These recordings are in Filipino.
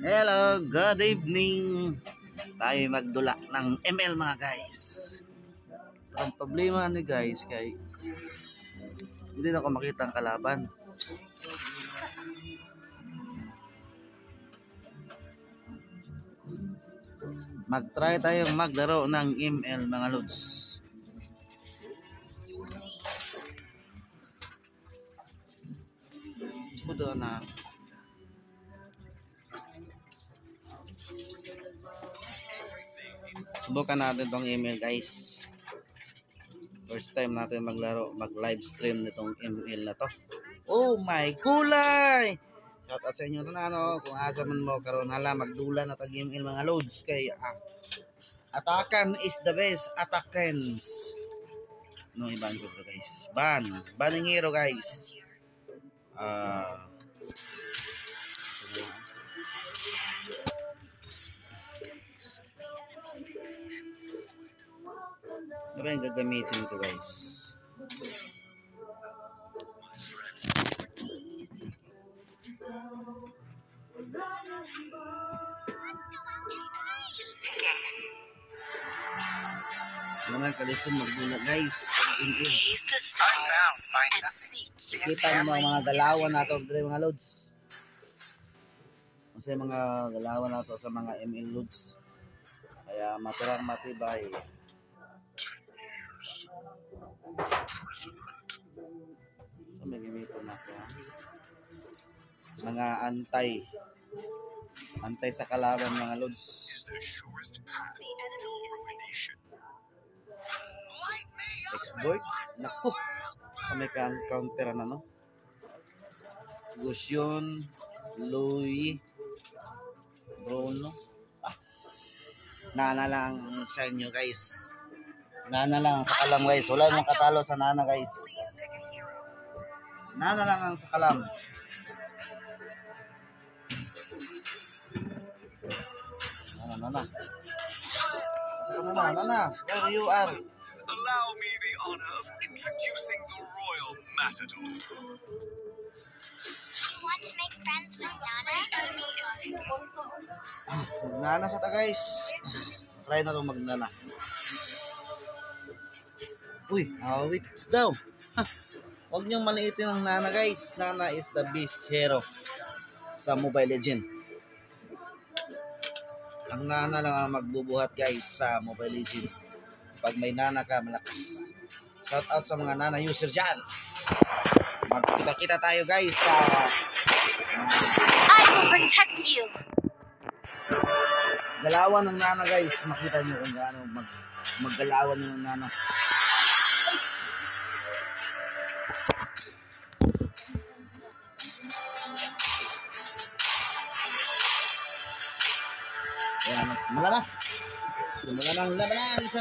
Hello, good evening. Tayo magdula ng ML mga guys. Ang problema ni guys kay hindi na ako makita ang kalaban. Mag-try tayong maglaro ng ML mga lods. Sudo na. Subukan natin tong email guys. First time natin maglaro, mag-live stream nitong ML na to. Oh my gulay! Shout out sa inyo na kung asa man mo karon hala magdula na tag ML mga loads kay Atakan is the best, Atakens. No iban ko guys. Banning hero guys. Ano ba yung gagamitin ko guys? Mga kalisod magdula guys. Kita mo mga galawan nato mga loads. Kasi mga galawan nato sa mga ML loads. Kaya maturang matibay. So may gamitin nato mga antay sa kalaban mga loads. Exploit naku sa may counter na no Gusion Louis Bruno Nana lang sa inyo guys. Nana lang sa kalam guys. Wala nang katalo sa Nana guys. Nana lang ang sa kalam. Nana. Where you are? Allow me the honor of introducing the Royal Matador. Want to make friends with Nana? Enemy is picking. Nana sa ta guys. Try na to magnana. Uy, awits daw. Huwag niyong maliitin ang Nana guys. Nana is the best hero sa Mobile Legends. Ang Nana lang ang magbubuhat guys sa Mobile Legends. Pag may Nana ka, malakas. Shout out sa mga Nana user dyan. Magkita-kita tayo guys sa I will protect you. galawan ng Nana guys. Makita nyo kung gaano maggalawan ng Nana. Kaya simula ng labanan sa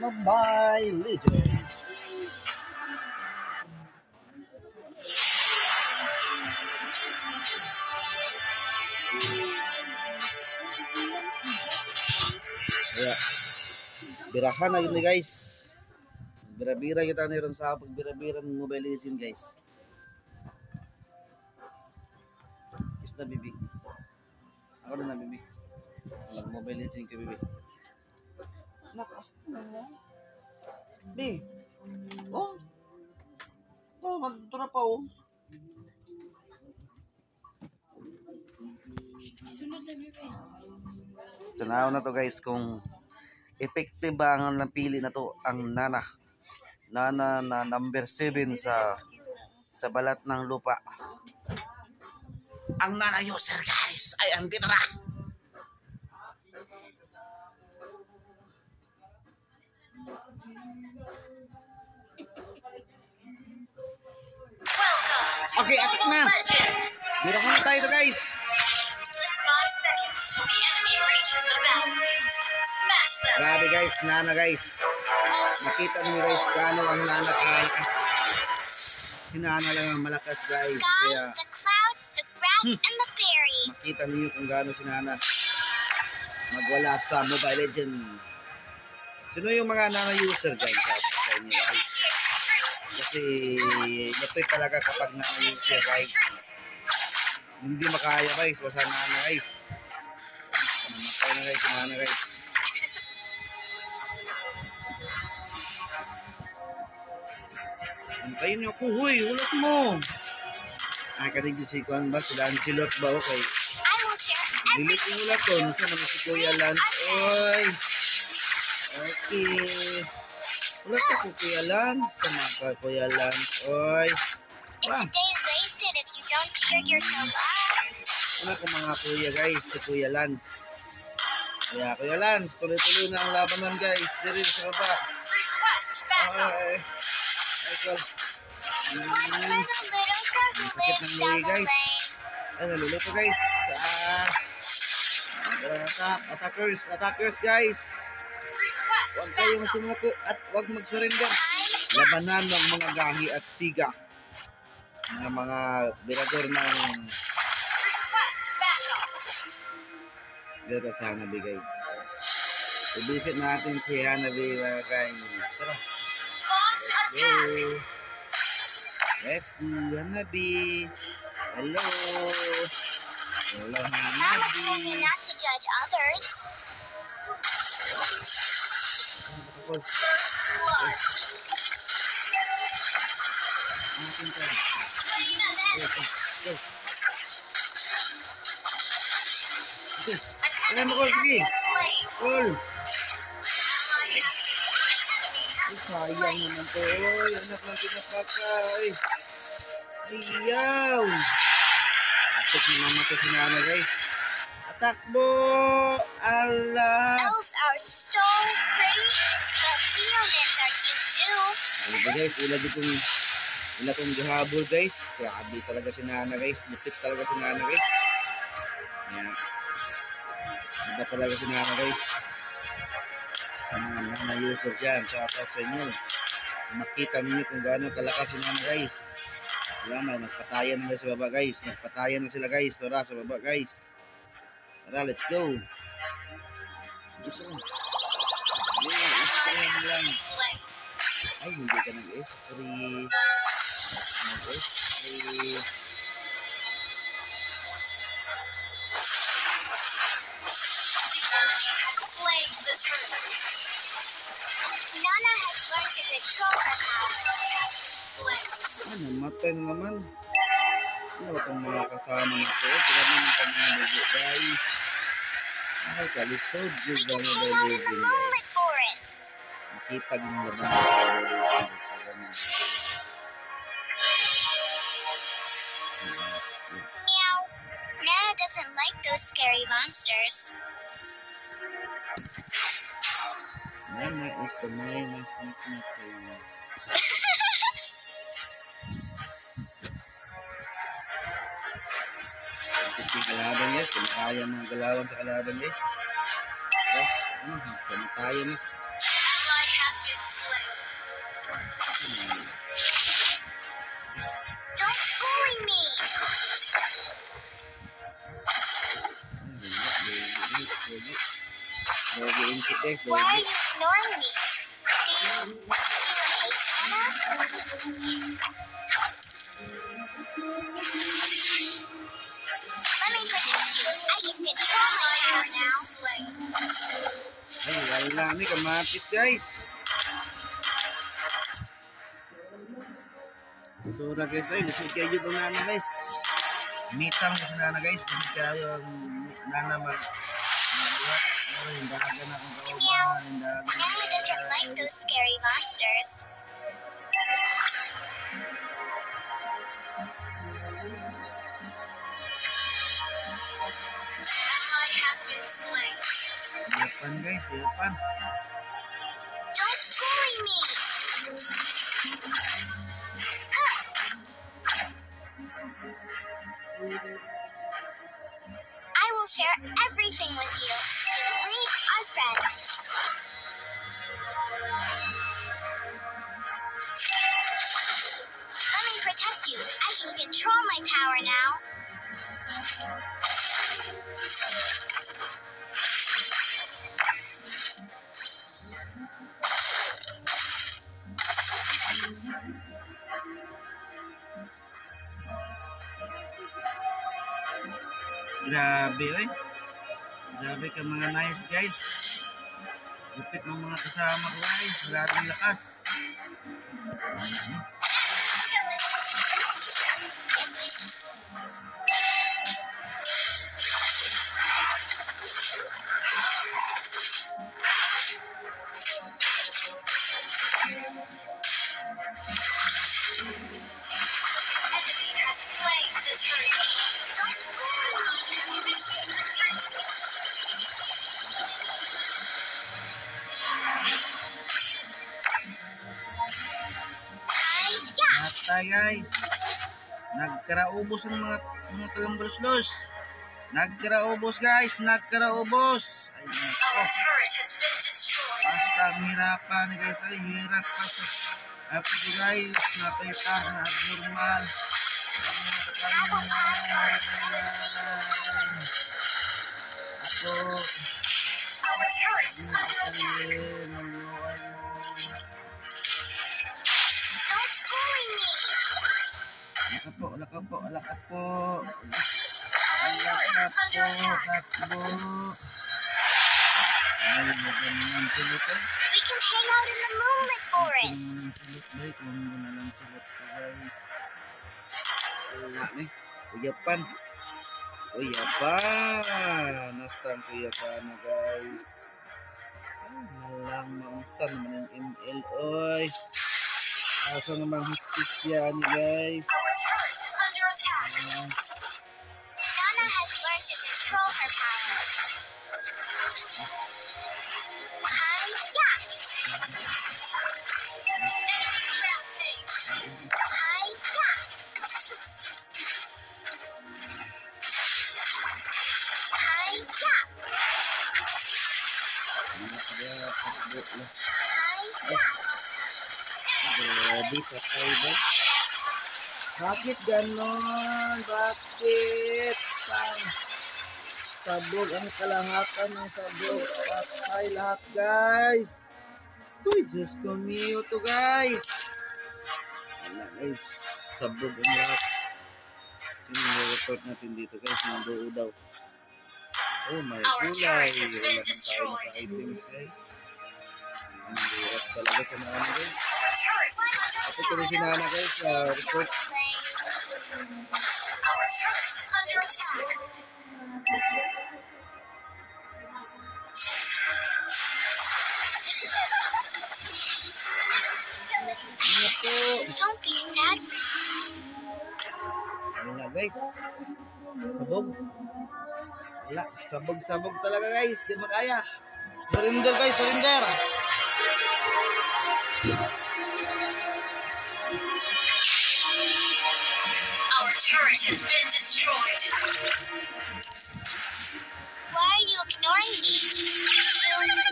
Mobile Legends. Kaya birahan na yun guys. Bira-bira kita niron sa pagbira-bira ng Mobile Legends guys. Is na bibi. Ako na bibi. Mag-Mobile Legends ka bibi. Nakas mo. Bi. Oh. Oh, magto na pa oh. Sunod na bibi. Tanaw na to guys kung effective ba ang napili na to ang Nana. Nana na number 7 sa balat ng lupa. Ang Nana user guys ay andito na. Okay, atak na. Bira ko na tayo guys. 5 seconds till the enemy reaches the battlefield. Smash them. Grabe guys, Nana guys. Nakita niyo guys gaano ang Nana kalakas. Si Nana lang ang malakas guys. Kaya The clouds, the grass, and the fairies. makita niyo kung gaano si Nana magwala sa Mobile Legends. Sino yung mga Nana user guys? Sa inyo guys. Kasi lapit talaga kapag Nana user guys. Hindi makaya guys, basta Nana guys. na guys, sumana guys. Antayin niyo ako, huy, ulat mo. Kanig si Kuan ba, si Lancelot ba, okay. I will share Dili ko everything ulat with to, you. nasa naman si Kuya Lance, oy. Okay. Ulat ko Kuya Lance, sama ka Kuya Lance, oy. It's a day wasted if you don't cheer yourself up. Wala ko mga kuya guys, si Kuya Lance. Kaya Kuya Lance, tuloy-tuloy na ang labanan guys, diri sa baba. Request backup. Ay, ay, kal. For the little girl who Sakit ng lives luwi, down the guys. lane. Ay, naluluto guys. Attackers guys. Request Huwag kayong backup. sumuko at huwag mag-surrender. Labanan ng mga gahi at siga. Mga birador ng Request backup. dito sa Hanabi guys. I-visit natin si Hanabi mga guys. Tara. Launch attack. Hello. Let's do Hanabi. Hello. Hello Mama told me Hanabi. not to judge others. First blood. Akin ka. Slain an Go, enemy. go, go. Okay. An Alam mo enemy ko, has sige. been slain. Call. An enemy has been Sayang slain. naman to. Oy, anak ng pinapakay. Ayaw. Atak ni mama to si Nana guys. Atakbo. Allah. Elves are so pretty, but Leonins are cute too. Ano ba guys, ila kong gahabol guys. Grabe talaga si Nana guys. Lupit talaga si Nana guys. Ayan. Iba talaga si Nana guys. Sa mga Nana user dyan, shout out sa inyo. Makita ninyo kung gaano kalakas si Nana guys. Wala na, nagpatayan na sa baba guys. Nagpatayan na sila guys. Tara sa baba guys. Tara, let's go. Gusto mo. Yeah, lang. Slain. Ay, hindi ka nag-S3. Nag-S3. Slain the turtle. Nana has learned to control her power. Slain. Ah, namatay na naman. Ano itong mga kasama na ito? Sila naman kami ng bubo guys. Ay, kalisod. We Good can ba hang na out in the Moonlit Forest. Nakita din nila ba na Meow. Nana doesn't like those scary monsters. Nana is the minus nickname. Yung kalaban guys, kumakayan ng kalaban sa kalaban guys. Kumakayan na. Ally has been slain. Don't bully me. Why are you ignoring me? Do you hate Nana? Let me protect you. I can control my Ally power has been now. slain. Ay, wala ni kamatis guys. Sura guys, ay, lisod kayo yung nana guys. Mitang kasi nana guys, lisod kayo ang nana magbuhat. Pero yung dahagan na akong kauban, yung dahagan Nana doesn't like those scary monsters. Ally has been slain. Biyapan guys, biyapan. Don't bully me. I will share everything with you. We are friends. Let me protect you. I can control my power now. Grabe, oy. Grabe ka mga nice guys. Lupit ng mga kasama ko guys. Maraming lakas. Basta guys, nagkaraubos ang mga kalambulos. Nagkaraubos guys, nagkaraubos. Ay, nako. Basta ang hirapan guys, ay hirap pa sa apto guys, napita na abnormal. Ako, Alaka po. Takbo. Ay, magaling silot eh. We can hang out in the moonlit forest. Silot guys, huwag mo na lang silot ko guys. Ay, kuyapan. Nastan kuyapan na guys. Walang maunsan naman yung ML oy. Asa naman hustisya ni guys. Nana has learned to control her power. Grabe, patay ba? Bakit ganon? Bakit? Sabog ang kalahatan ng sabog. Patay lahat guys. Uy, Diyos ko mio to guys. Wala guys. Sabog ang lahat. Sino-report natin dito guys. Nandoon daw. Oh my gulay. Wala nang tayo naka-items guys. Ang hirap talaga sa mga guys. Ako ko rin sinana guys. Report. Don't be sad. Wala guys. Sabog. Wala. Sabog talaga guys. Di mo kaya. Surrender guys. Surrender. Our turret has been destroyed. Why are you ignoring me?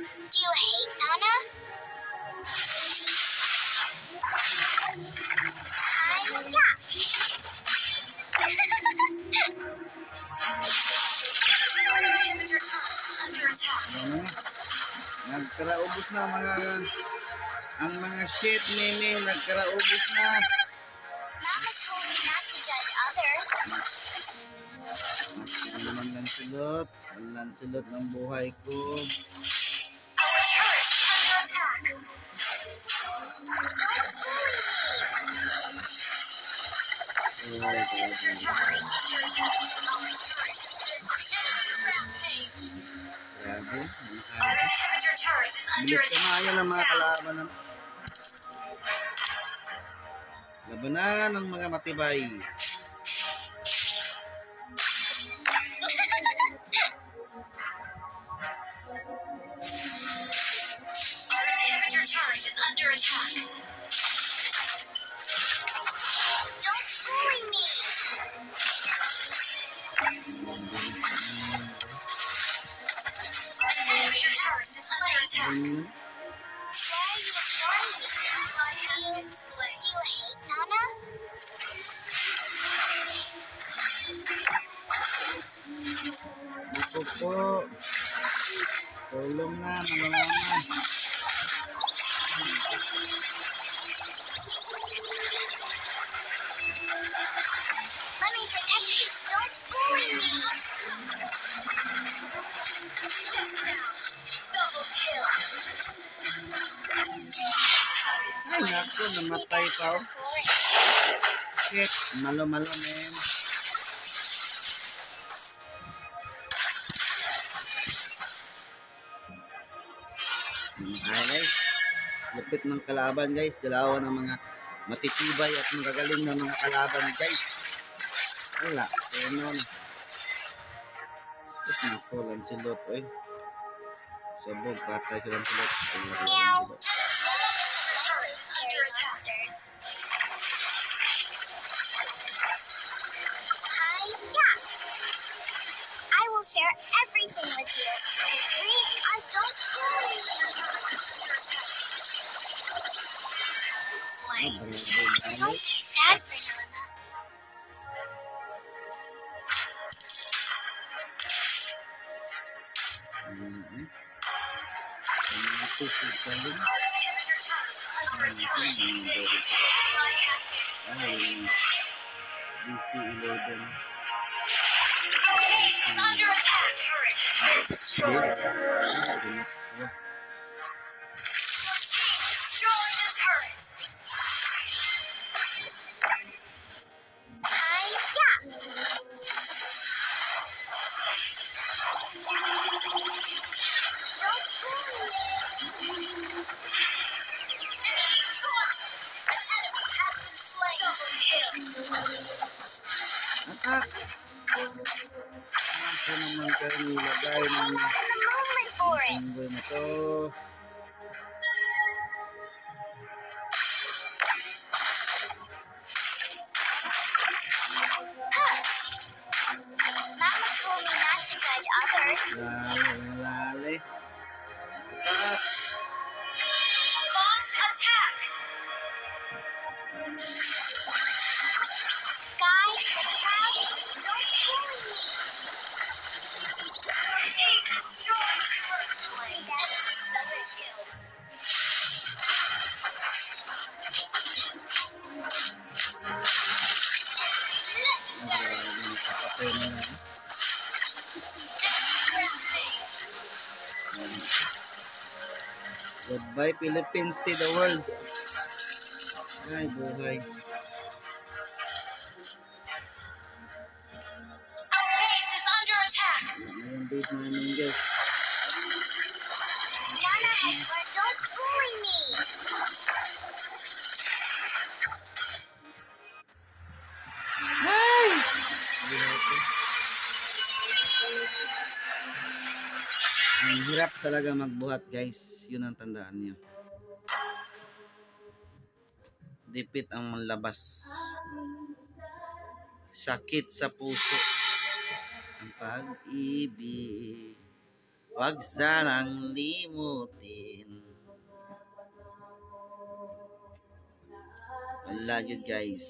Do you hate Nana? Nagkaraubos na ang mga shit meme. Nagkaraubos na. Mama told me not to judge others. Walang silot ng buhay ko. Our turret is under attack. Grabe. Our inhibitor turret is under Bilis attack. kamayan ng mga kalaban. Labanan ng mga matibay. Our inhibitor turret is under attack. Don't bully me. Inhibitor turret is under attack. Why are you ignoring me? Ally has been slain. Do you hate Nana? Dito po. Tulong na mga mama. Let me protect you. Don't bully me. matay pa. Oh. Shit, malo-malo men. Ay guys, lupit ng kalaban guys. Galawan ng mga matitibay at magagaling na mga kalaban guys. Wala, ano na. Ito na po, Lancelot eh. Sabog, patay si Lancelot. Meow. Turret is under attack. Hi-ya! I will share everything with you. Don't worry. Slain. Don't be sad, Vanilla. DC-11. Our base is under attack. Turret has been destroyed. Destroy the turret. Hi-ya! Don't worry. Attack! Ito naman kayo nilagay ng In the Moonlit Forest. number na to. Mama told me not to judge others. Lali. Attack! Launch attack. Sky, don't worry. Team destroyed. First play. Double kill. Nakapatay na yan. Goodbye Philippines, see the world. Ay, buhay. Our base is under attack. Ngayon base namin guys. Nana Hedward, don't bully me. Ang hirap talaga magbuhat guys. Yun ang tandaan nyo. Dipit ang manlabas. Sakit sa puso. Ang pag-ibig. Huwag sanang limutin. Wala yun guys.